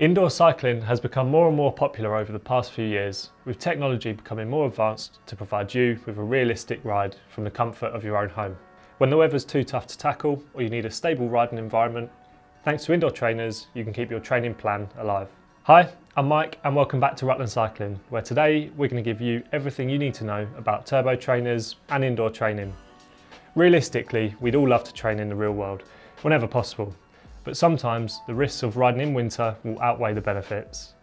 Indoor cycling has become more and more popular over the past few years, with technology becoming more advanced to provide you with a realistic ride from the comfort of your own home. When the weather's too tough to tackle or you need a stable riding environment, thanks to indoor trainers, you can keep your training plan alive. Hi, I'm Mike and welcome back to Rutland Cycling, where today we're going to give you everything you need to know about turbo trainers and indoor training. Realistically, we'd all love to train in the real world, whenever possible. But sometimes the risks of riding in winter will outweigh the benefits.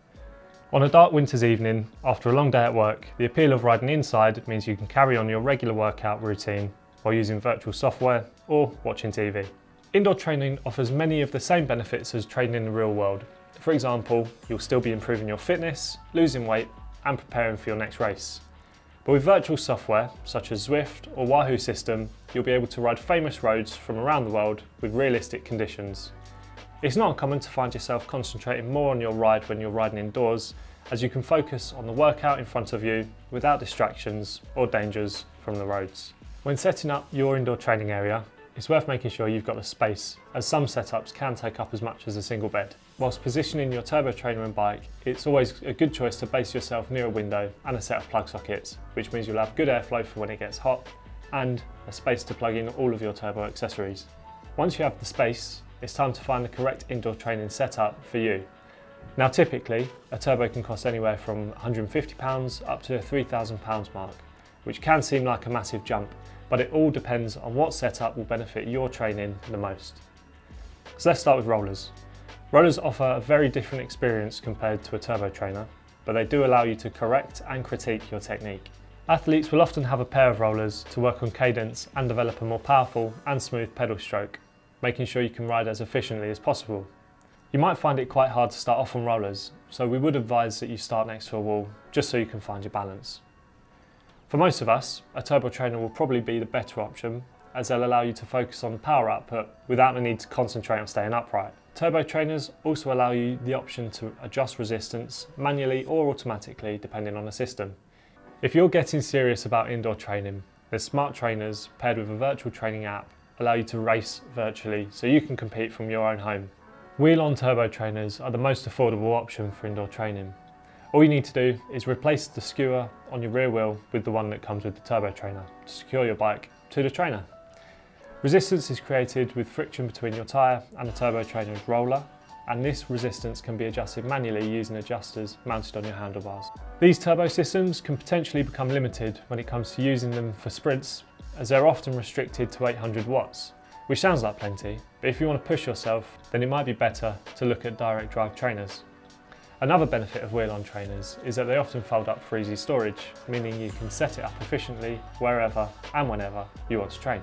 On a dark winter's evening, after a long day at work, the appeal of riding inside means you can carry on your regular workout routine while using virtual software or watching TV. Indoor training offers many of the same benefits as training in the real world. For example, you'll still be improving your fitness, losing weight and preparing for your next race. But with virtual software such as Zwift or Wahoo system, you'll be able to ride famous roads from around the world with realistic conditions. It's not uncommon to find yourself concentrating more on your ride when you're riding indoors, as you can focus on the workout in front of you without distractions or dangers from the roads. When setting up your indoor training area, it's worth making sure you've got the space, as some setups can take up as much as a single bed. Whilst positioning your turbo trainer and bike, it's always a good choice to base yourself near a window and a set of plug sockets, which means you'll have good airflow for when it gets hot and a space to plug in all of your turbo accessories. Once you have the space, it's time to find the correct indoor training setup for you. Now typically, a turbo can cost anywhere from £150 up to the £3,000 mark, which can seem like a massive jump, but it all depends on what setup will benefit your training the most. So let's start with rollers. Rollers offer a very different experience compared to a turbo trainer, but they do allow you to correct and critique your technique. Athletes will often have a pair of rollers to work on cadence and develop a more powerful and smooth pedal stroke, making sure you can ride as efficiently as possible. You might find it quite hard to start off on rollers, so we would advise that you start next to a wall, just so you can find your balance. For most of us, a turbo trainer will probably be the better option, as they'll allow you to focus on power output without the need to concentrate on staying upright. Turbo trainers also allow you the option to adjust resistance manually or automatically depending on the system. If you're getting serious about indoor training, the smart trainers paired with a virtual training app allow you to race virtually so you can compete from your own home. Wheel-on turbo trainers are the most affordable option for indoor training. All you need to do is replace the skewer on your rear wheel with the one that comes with the turbo trainer to secure your bike to the trainer. Resistance is created with friction between your tyre and the turbo trainer's roller, and this resistance can be adjusted manually using adjusters mounted on your handlebars. These turbo systems can potentially become limited when it comes to using them for sprints, as they're often restricted to 800 watts, which sounds like plenty, but if you want to push yourself, then it might be better to look at direct drive trainers. Another benefit of wheel-on trainers is that they often fold up for easy storage, meaning you can set it up efficiently wherever and whenever you want to train.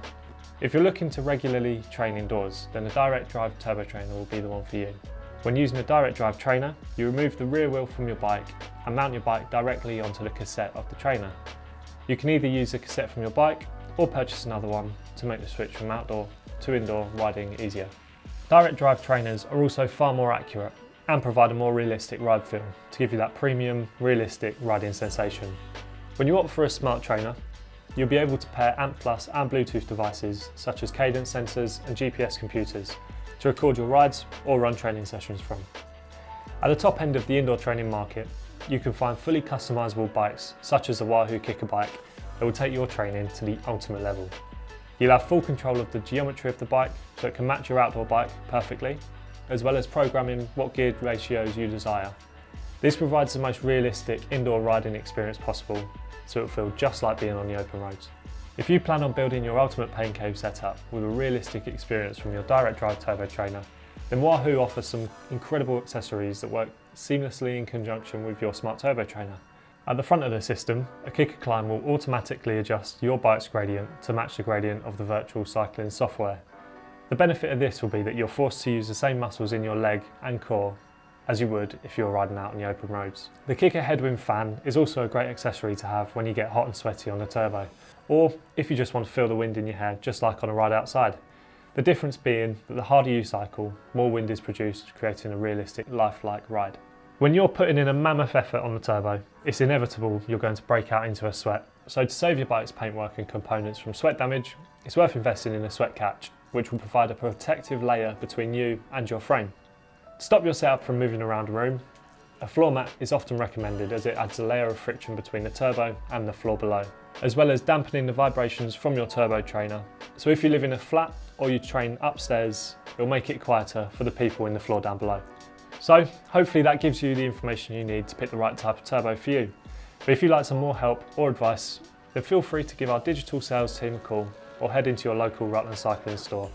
If you're looking to regularly train indoors, then a direct drive turbo trainer will be the one for you. When using a direct drive trainer, you remove the rear wheel from your bike and mount your bike directly onto the cassette of the trainer. You can either use a cassette from your bike or purchase another one to make the switch from outdoor to indoor riding easier. Direct drive trainers are also far more accurate and provide a more realistic ride feel to give you that premium, realistic riding sensation. When you opt for a smart trainer, you'll be able to pair ANT+ and Bluetooth devices such as cadence sensors and GPS computers to record your rides or run training sessions from. At the top end of the indoor training market, you can find fully customizable bikes such as the Wahoo Kicker bike that will take your training to the ultimate level. You'll have full control of the geometry of the bike so it can match your outdoor bike perfectly, as well as programming what geared ratios you desire. This provides the most realistic indoor riding experience possible, so it'll feel just like being on the open roads. If you plan on building your ultimate pain cave setup with a realistic experience from your direct drive turbo trainer, then Wahoo offers some incredible accessories that work seamlessly in conjunction with your smart turbo trainer. At the front of the system, a kicker climb will automatically adjust your bike's gradient to match the gradient of the virtual cycling software. The benefit of this will be that you're forced to use the same muscles in your leg and core as you would if you were riding out on the open roads. The kicker headwind fan is also a great accessory to have when you get hot and sweaty on the turbo, or if you just want to feel the wind in your hair just like on a ride outside. The difference being that the harder you cycle, more wind is produced, creating a realistic, lifelike ride. When you're putting in a mammoth effort on the turbo, it's inevitable you're going to break out into a sweat. So to save your bike's paintwork and components from sweat damage, it's worth investing in a sweat catch, which will provide a protective layer between you and your frame. To stop your setup from moving around a room, a floor mat is often recommended as it adds a layer of friction between the turbo and the floor below, as well as dampening the vibrations from your turbo trainer. So if you live in a flat or you train upstairs, it'll make it quieter for the people in the floor down below. So hopefully that gives you the information you need to pick the right type of turbo for you. But if you'd like some more help or advice, then feel free to give our digital sales team a call or head into your local Rutland cycling store.